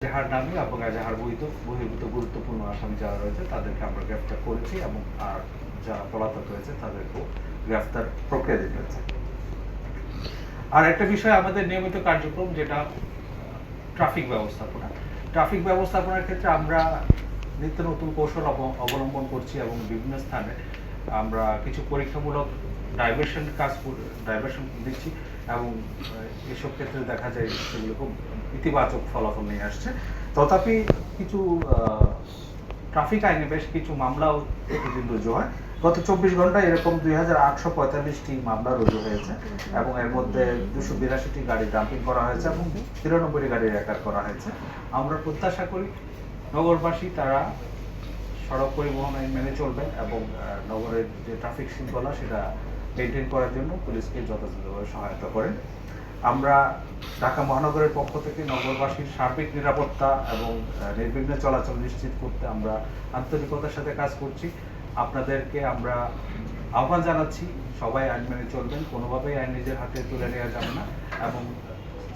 এজাহার নামে এবং এজাহার বহির্ভূত গুরুত্বপূর্ণ আসামি যারা রয়েছে তাদেরকে আমরা গ্রেফতার করেছি এবং আর যারা পলাতক রয়েছে তাদেরকেও গ্রেফতার প্রক্রিয়াধীন রয়েছে। আর একটা বিষয়, আমাদের নিয়মিত কার্যক্রম যেটা ট্রাফিক ব্যবস্থাপনা। ট্রাফিক ব্যবস্থাপনার ক্ষেত্রে আমরা নিত্য নতুন কৌশল অবলম্বন করছি এবং বিভিন্ন স্থানে আমরা কিছু পরীক্ষামূলক ডাইভারশন দিচ্ছি এবং এসব ক্ষেত্রে দেখা যায় সেগুলো খুব ইতিবাচক ফলাফল নিয়ে আসছে। তথাপি কিছু ট্রাফিক আইনে বেশ কিছু মামলাও প্রতিদিন রুজু হয়। গত 24 ঘন্টায় এরকম 2845টি মামলা রুজু হয়েছে এবং এর মধ্যে 282টি গাড়ি ডাম্পিং করা হয়েছে এবং 93টি গাড়ি রেকভার করা হয়েছে। আমরা প্রত্যাশা করি নগরবাসী তারা সড়ক পরিবহন আইন মেনে চলবেন এবং নগরের যে ট্রাফিক শৃঙ্খলা সেটা মেনটেন করার জন্য পুলিশকে যথাযথভাবে সহায়তা করেন। আমরা ঢাকা মহানগরের পক্ষ থেকে নগরবাসীর সার্বিক নিরাপত্তা এবং নির্বিঘ্নে চলাচল নিশ্চিত করতে আমরা আন্তরিকতার সাথে কাজ করছি। আপনাদেরকে আমরা আহ্বান জানাচ্ছি, সবাই আইন মেনে চলবেন, কোনোভাবেই আইন নিজের হাতে তুলে নেওয়া যাবে না এবং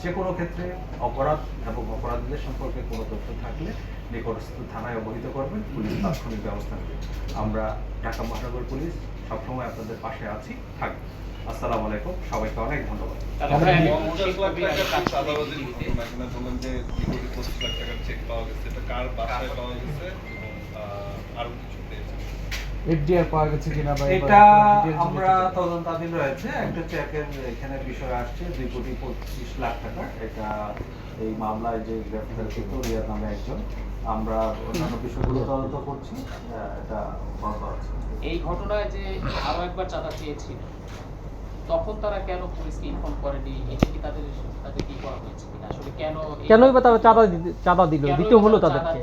যে কোনো ক্ষেত্রে অপরাধ এবং অপরাধীদের সম্পর্কে কোনো তথ্য থাকলে নিকটস্থ থানায় অবহিত করবেন, পুলিশ তাৎক্ষণিক ব্যবস্থা নেবে। আমরা ঢাকা মহানগর পুলিশ সবসময় আপনাদের পাশে আছি, থাকবো। আসসালামু আলাইকুম, সবাইকে অনেক ধন্যবাদ। এফডিআর পাওয়া গেছে কিনা বা এটা আমরা তদন্তাধীন রয়েছে। একটা চেকের এখানে বিষয় আসছে 2,25,00,000 টাকা। এটা এই মামলায় যে গ্রেফতারকৃত রিয়াদ নামে একজন, আমরা অন্যান্য বিষয়গুলো তদন্ত করছি। এটা বন্ধ আছে। এই ঘটনায় যে আরো একবার চাঁদা চেয়েছিল, তখন তারা কেন পুলিশকে ইনফর্ম করেনি? এটা কি তাদের কি করা হয়েছে কিনা? আসলে কেনই বা তারা চাঁদা দিল, দিতে হলো তাদেরকে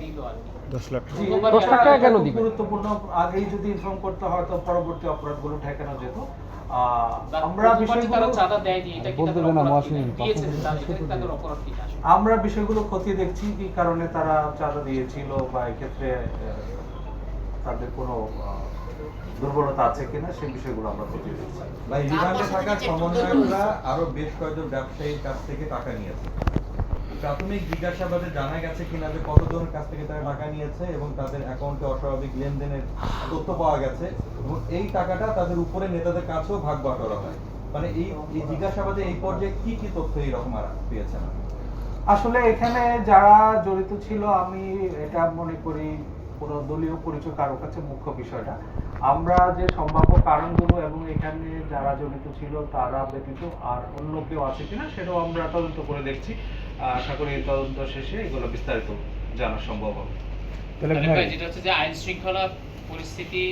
10 লাখ 10 লাখ টাকা কেন দিবে? গুরুত্বপূর্ণ, আগেই যদি ইনফর্ম করতে হয় তো পরবর্তী অপরাধগুলো ঠেকানো যেত। আমরা বিষয়গুলো তারা চাঁদা দেয়নি, এটা কি বলতে তাদের না, অপরাধ মহাশয়, কিনা? দিয়েছে তাদের অপরাধ কিনা? আমরা বিষয়গুলো খতিয়ে দেখছি কি কারণে তারা চাঁদা দিয়েছিল বা এক্ষেত্রে তাদের কোনো দুর্বলতা আছে কিনা সেই বিষয়গুলো আমরা খতিয়ে দেখছি। ভাই, রিমান্ডে থাকা সমন্বয়করা আরো বেশ কয়েকজন ব্যবসায়ীর কাছ থেকে টাকা নিয়েছে। প্রাথমিক জিজ্ঞাসাবাদে জানা গেছে কিনা যে কতজনের কাছ থেকে তারা টাকা নিয়েছে এবং তাদের অ্যাকাউন্টে অস্বাভাবিক লেনদেনের তথ্য পাওয়া গেছে এবং এই টাকাটা তাদের উপরে নেতাদের কাছেও ভাগ বাটোয়ারা হয়। মানে এই জিজ্ঞাসাবাদে এই পর্যায়ে কি কি তথ্য এইরকম আর পেয়েছেন? আসলে এখানে যারা জড়িত ছিল, আমি এটা মনে করি কোনো দলীয় পরিচয় কারো কাছে মুখ্য বিষয়টা। আমরা যে সম্ভাব্য কারণগুলো এবং এখানে যারা জড়িত ছিল তারা ব্যতীত আর অন্য কেউ আছে কিনা সেটাও আমরা তদন্ত করে দেখছি। আশা করি এই তদন্ত শেষে এগুলো বিস্তারিত জানা সম্ভব হবে। যেটা হচ্ছে যে আইন শৃঙ্খলা পরিস্থিতি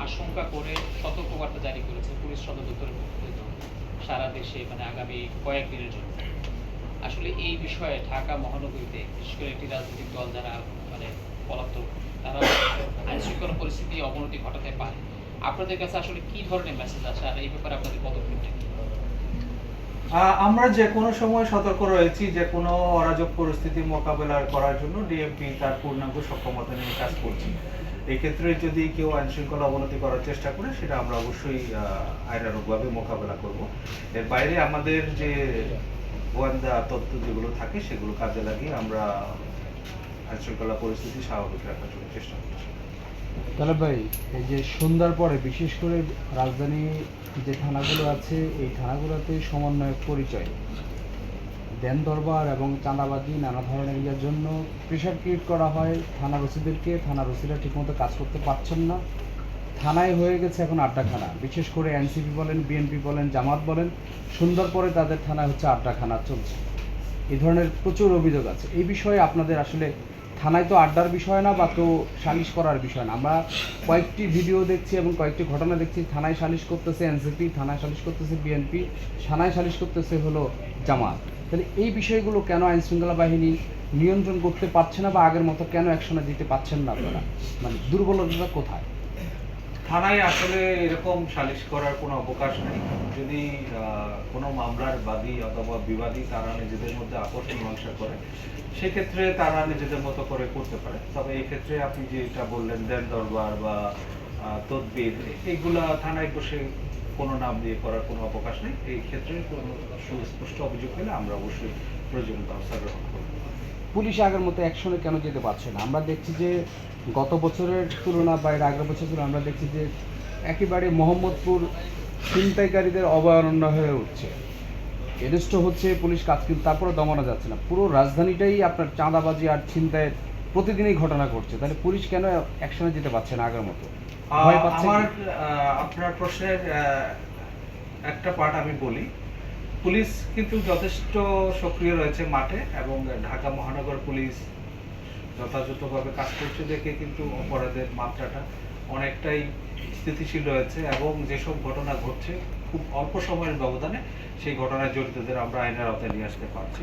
আশঙ্কা করে সতর্কবার্তা জারি করেছে পুলিশ সদর দপ্তরের পক্ষ থেকে সারা দেশে, মানে আগামী কয়েকদিনের জন্য। আসলে এই বিষয়ে ঢাকা মহানগরীতে বিশেষ করে একটি রাজনৈতিক দল যারা মানে পলাতক, তারা আইন শৃঙ্খলা পরিস্থিতি অবনতি ঘটাতে পারে। আপনাদের কাছে আসলে কি ধরনের মেসেজ আসে আর এই ব্যাপারে আপনাদের পদক্ষেপটা কি? আমরা যে কোনো সময় সতর্ক রয়েছি, যে কোনো অরাজক পরিস্থিতি মোকাবেলা করার জন্য ডিএমপি তার পূর্ণাঙ্গ সক্ষমতা নিয়ে কাজ করছি। এই ক্ষেত্রে যদি কেউ আইন শৃঙ্খলা অবনতি করার চেষ্টা করে সেটা আমরা অবশ্যই আইনানুগভাবে মোকাবেলা করব। এর বাইরে আমাদের যে গোয়েন্দা তথ্য যেগুলো থাকে সেগুলো কাজে লাগিয়ে আমরা আইন শৃঙ্খলা পরিস্থিতি স্বাভাবিক রাখার জন্য চেষ্টা করছি। তাহলে ভাই, এই যে সন্ধ্যার পরে বিশেষ করে রাজধানী যে থানাগুলো আছে এই থানাগুলোতে সমন্বয়ক পরিচয় দেন দরবার এবং চাঁদাবাজি নানা ধরনের ইয়ার জন্য প্রেশার ক্রিয়েট করা হয় থানার ওসিদেরকে। থানার ওসিরা ঠিকমতো কাজ করতে পারছেন না। থানায় হয়ে গেছে এখন আড্ডাখানা। বিশেষ করে এনসিপি বলেন, বিএনপি বলেন, জামাত বলেন, সন্ধ্যার পরে তাদের থানায় হচ্ছে আড্ডাখানা চলছে। এই ধরনের প্রচুর অভিযোগ আছে। এই বিষয়ে আপনাদের আসলে থানায় তো আড্ডার বিষয় না বা কেউ সালিশ করার বিষয় না। আমরা কয়েকটি ভিডিও দেখছি এবং কয়েকটি ঘটনা দেখছি, থানায় সালিশ করতেছে এনসিপি, থানায় সালিশ করতেছে বিএনপি, থানায় সালিশ করতেছে হলো জামাত। তাহলে এই বিষয়গুলো কেন আইন শৃঙ্খলা বাহিনী নিয়ন্ত্রণ করতে পারছে না বা আগের মতো কেন অ্যাকশনে দিতে পারছেন না আপনারা? মানে দুর্বলতা কোথায়? থানায় আসলে এরকম সালিশ করার কোনো অবকাশ নেই। যদি কোনো মামলার বাদী অথবা বিবাদী তারা নিজেদের মধ্যে আপোষ মীমাংসা করে সেক্ষেত্রে তারা নিজেদের মতো করে করতে পারে। তবে এই ক্ষেত্রে আপনি যেটা বললেন দেন দরবার বা তদবির, এইগুলা থানায় বসে কোনো নাম দিয়ে করার কোনো অবকাশ নেই। এই ক্ষেত্রে কোনো সুস্পষ্ট অভিযোগ পেলে আমরা অবশ্যই প্রয়োজনীয় ব্যবস্থা গ্রহণ করব। পুলিশ আগের মতো অ্যাকশনে কেন যেতে পারছে না? আমরা দেখছি যে গত বছরের তুলনা বা এর আগের বছর তুলনা আমরা দেখছি যে একেবারে মোহাম্মদপুর ছিনতাইকারীদের অভয়ারণ্য হয়ে উঠছে। এরেস্ট হচ্ছে, পুলিশ কাজ কিন্তু তারপরে দমানো যাচ্ছে না। পুরো রাজধানীটাই আপনার চাঁদাবাজি আর ছিনতাইয়ের প্রতিদিনই ঘটনা ঘটছে। তাহলে পুলিশ কেন অ্যাকশনে যেতে পারছে না আগের মতো? ভয় পাচ্ছে আমার কি? আপনার প্রশ্নের একটা পার্ট আমি বলি। পুলিশ কিন্তু যথেষ্ট সক্রিয় রয়েছে মাঠে, এবং ঢাকা মহানগর পুলিশ যথাযথভাবে কাজ করছে দেখে কিন্তু অপরাধের মাত্রাটা অনেকটাই স্থিতিশীল রয়েছে, এবং যেসব ঘটনা ঘটছে খুব অল্প সময়ের ব্যবধানে সেই ঘটনায় জড়িতদের আমরা আইনের আওতায় নিয়ে আসতে পারছি।